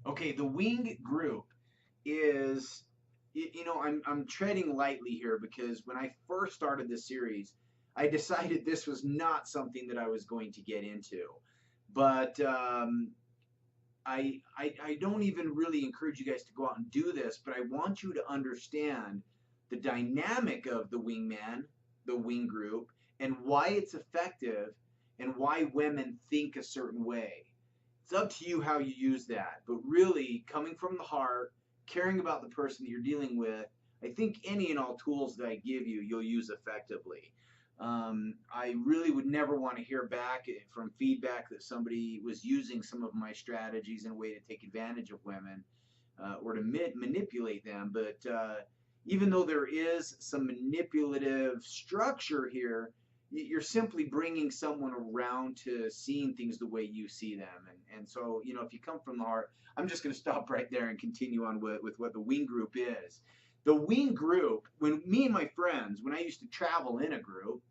Okay, the wing group is, I'm treading lightly here because when I first started this series, I decided this was not something that I was going to get into. But I don't even really encourage you guys to go out and do this, but I want you to understand the dynamic of the wingman, the wing group, and why it's effective and why women think a certain way. It's up to you how you use that, but really coming from the heart, caring about the person that you're dealing with, I think any and all tools that I give you, you'll use effectively. I really would never want to hear back from feedback that somebody was using some of my strategies in a way to take advantage of women or to manipulate them. But even though there is some manipulative structure here, you're simply bringing someone around to seeing things the way you see them. And so, if you come from the heart, I'm just going to stop right there and continue on with what the wing group is. The wing group, when me and my friends, when I used to travel in a group,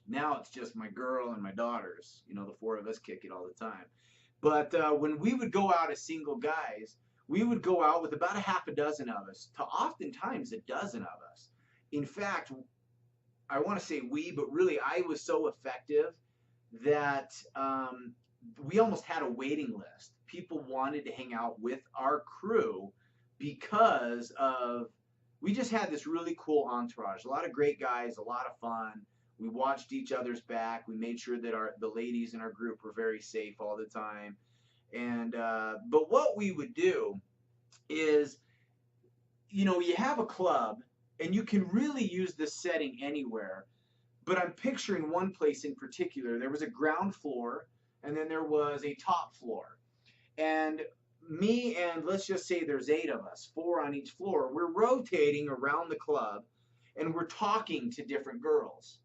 now it's just my girl and my daughters. The four of us kick it all the time. But when we would go out as single guys, we would go out with about a half a dozen of us to oftentimes a dozen of us. In fact, I want to say we, but really I was so effective that we almost had a waiting list. People wanted to hang out with our crew because of we just had this really cool entourage. A lot of great guys, a lot of fun. We watched each other's back. We made sure that the ladies in our group were very safe all the time. And but what we would do is, you have a club, and you can really use this setting anywhere. But I'm picturing one place in particular. There was a ground floor, and then there was a top floor. And me and let's just say there's 8 of us, 4 on each floor. We're rotating around the club, and we're talking to different girls.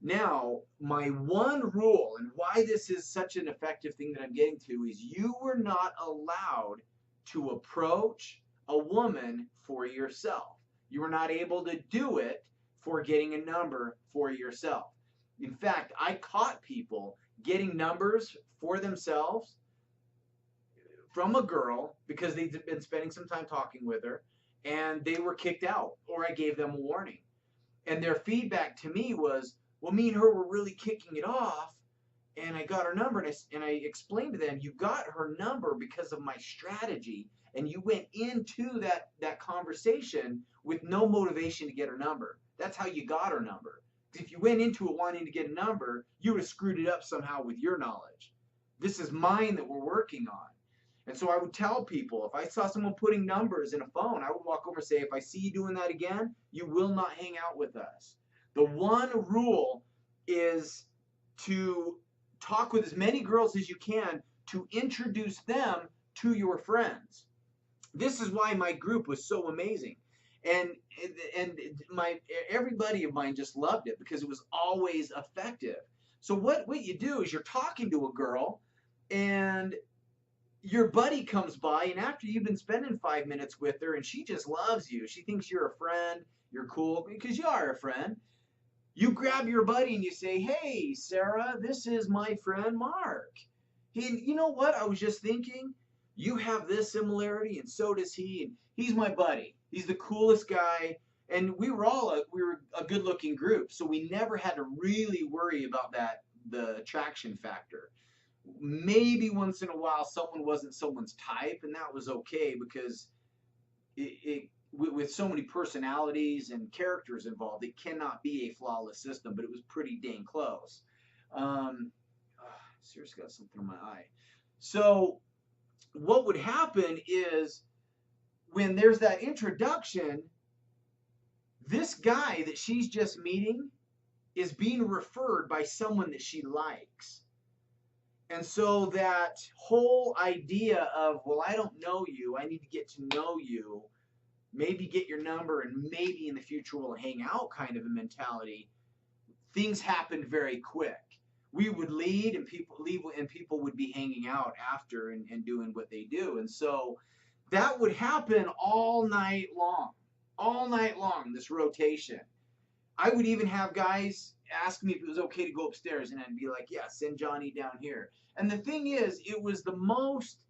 Now, my one rule, and why this is such an effective thing that I'm getting to, is you were not allowed to approach a woman for yourself. You were not able to do it for getting a number for yourself. In fact, I caught people getting numbers for themselves from a girl because they'd been spending some time talking with her and they were kicked out, or I gave them a warning. And their feedback to me was, well, me and her were really kicking it off, and I got her number, and I explained to them, you got her number because of my strategy, and you went into that conversation with no motivation to get her number. That's how you got her number. If you went into it wanting to get a number, you would have screwed it up somehow with your knowledge. This is mine that we're working on. And so I would tell people, if I saw someone putting numbers in a phone, I would walk over and say, if I see you doing that again, you will not hang out with us. The one rule is to talk with as many girls as you can to introduce them to your friends. This is why my group was so amazing. And and my everybody of mine just loved it because it was always effective. So what you do is you're talking to a girl, and your buddy comes by, and after you've been spending 5 minutes with her and she just loves you, she thinks you're a friend, you're cool because you are a friend, you grab your buddy and you say, hey, Sarah, this is my friend Mark. You know what? I was just thinking, you have this similarity, and so does he. And he's my buddy. He's the coolest guy. And we were a good looking group. So we never had to really worry about the attraction factor. Maybe once in a while someone wasn't someone's type, and that was okay because with so many personalities and characters involved, it cannot be a flawless system, but it was pretty dang close. Seriously got something in my eye. So what would happen is when there's that introduction, this guy that she's just meeting is being referred by someone that she likes. And so that whole idea of, well, I don't know you, I need to get to know you, maybe get your number, and maybe in the future we'll hang out kind of a mentality, things happened very quick. We would lead and people would be hanging out after and doing what they do. And so that would happen all night long, this rotation. I would even have guys ask me if it was okay to go upstairs, and I'd be like, yeah, send Johnny down here. And the thing is, it was the most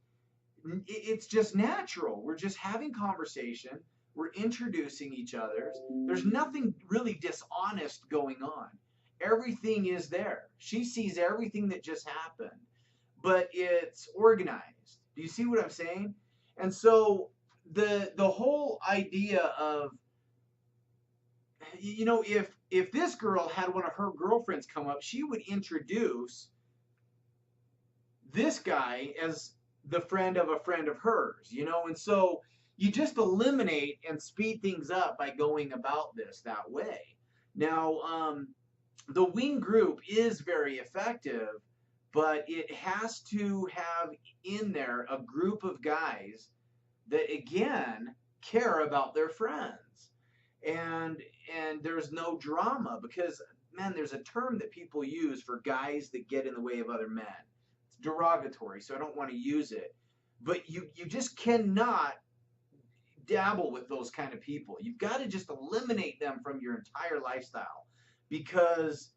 it's just natural. We're just having conversation. We're introducing each other. There's nothing really dishonest going on. Everything is there. She sees everything that just happened, but it's organized. Do you see what I'm saying? And so the whole idea of, if this girl had one of her girlfriends come up, she would introduce this guy as the friend of hers, and so you just eliminate and speed things up by going about this that way. Now, the wing group is very effective, but it has to have in there a group of guys that again care about their friends, and there's no drama, because man, there's a term that people use for guys that get in the way of other men. It's derogatory, so I don't want to use it, but you just cannot dabble with those kind of people. You've got to just eliminate them from your entire lifestyle, because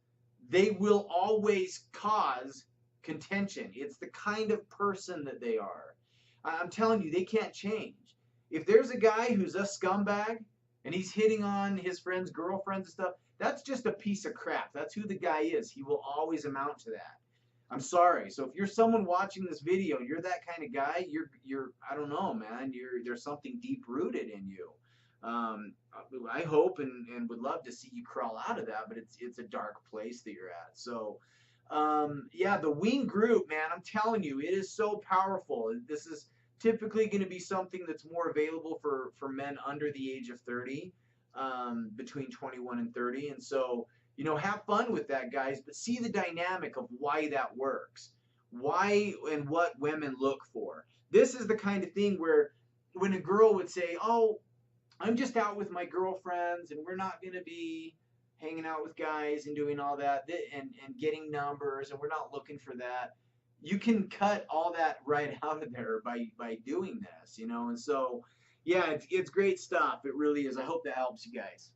they will always cause contention. It's the kind of person that they are. I'm telling you, they can't change. If there's a guy who's a scumbag and he's hitting on his friends' girlfriends and stuff, that's just a piece of crap. That's who the guy is. He will always amount to that. I'm sorry. So if you're someone watching this video and you're that kind of guy, you're I don't know, man. There's something deep rooted in you. Um, I hope and would love to see you crawl out of that, but it's a dark place that you're at. So yeah, the wing group, man, I'm telling you, it is so powerful. This is typically going to be something that's more available for men under the age of 30, between 21 and 30. And so, have fun with that, guys, but see the dynamic of why that works, why and what women look for. This is the kind of thing where when a girl would say, oh, I'm just out with my girlfriends and we're not going to be hanging out with guys and doing all that and getting numbers, and we're not looking for that. You can cut all that right out of there by doing this, and so yeah, it's great stuff. It really is. I hope that helps you guys.